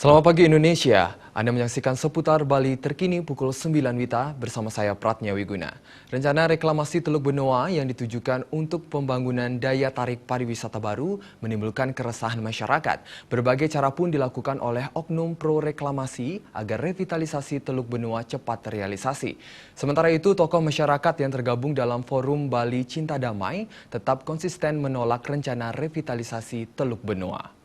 Selamat pagi Indonesia, Anda menyaksikan seputar Bali terkini pukul 9 WITA bersama saya Pratnya Wiguna. Rencana reklamasi Teluk Benoa yang ditujukan untuk pembangunan daya tarik pariwisata baru menimbulkan keresahan masyarakat. Berbagai cara pun dilakukan oleh oknum pro reklamasi agar revitalisasi Teluk Benoa cepat terrealisasi. Sementara itu, tokoh masyarakat yang tergabung dalam Forum Bali Cinta Damai tetap konsisten menolak rencana revitalisasi Teluk Benoa.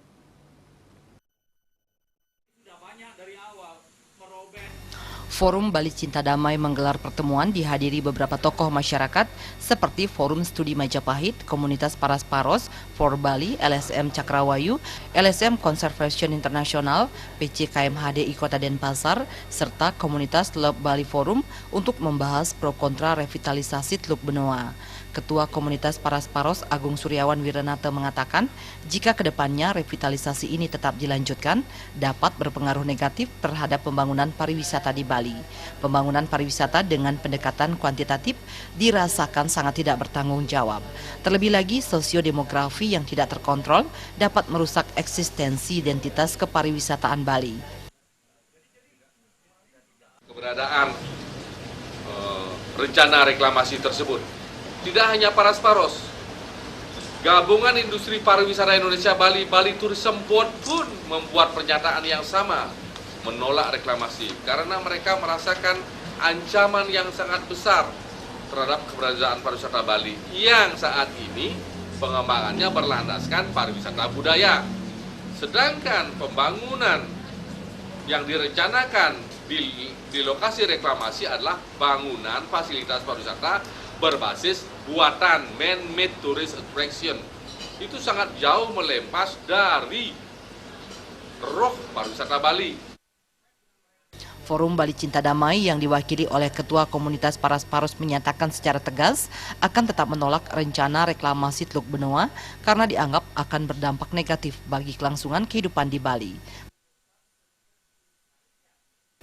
Forum Bali Cinta Damai menggelar pertemuan dihadiri beberapa tokoh masyarakat seperti Forum Studi Majapahit, Komunitas Paras Paros, For Bali, LSM Cakrawayu, LSM Conservation International, PC KMHDI Kota Denpasar, serta Komunitas Teluk Bali Forum untuk membahas pro kontra revitalisasi Teluk Benoa. Ketua Komunitas Paras Paros Agung Suryawan Wiranata mengatakan, jika kedepannya revitalisasi ini tetap dilanjutkan, dapat berpengaruh negatif terhadap pembangunan pariwisata di Bali. Pembangunan pariwisata dengan pendekatan kuantitatif dirasakan sangat tidak bertanggung jawab. Terlebih lagi, sosiodemografi yang tidak terkontrol dapat merusak eksistensi identitas kepariwisataan Bali. Keberadaan rencana reklamasi tersebut tidak hanya Paras Paros, Gabungan Industri Pariwisata Indonesia Bali, Bali Tourism Board pun membuat pernyataan yang sama, menolak reklamasi karena mereka merasakan ancaman yang sangat besar terhadap keberadaan pariwisata Bali yang saat ini pengembangannya berlandaskan pariwisata budaya. Sedangkan pembangunan yang direncanakan di lokasi reklamasi adalah bangunan fasilitas pariwisata berbasis buatan man-made tourist attraction. Itu sangat jauh melempas dari roh pariwisata Bali. Forum Bali Cinta Damai yang diwakili oleh Ketua Komunitas Paras Paros menyatakan secara tegas akan tetap menolak rencana reklamasi Teluk Benoa karena dianggap akan berdampak negatif bagi kelangsungan kehidupan di Bali.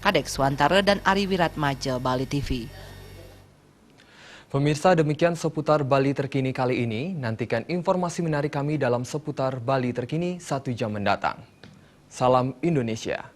Kadek Swantara dan Ari Wiratmaja, Bali TV. Pemirsa, demikian seputar Bali terkini kali ini. Nantikan informasi menarik kami dalam seputar Bali terkini 1 jam mendatang. Salam Indonesia.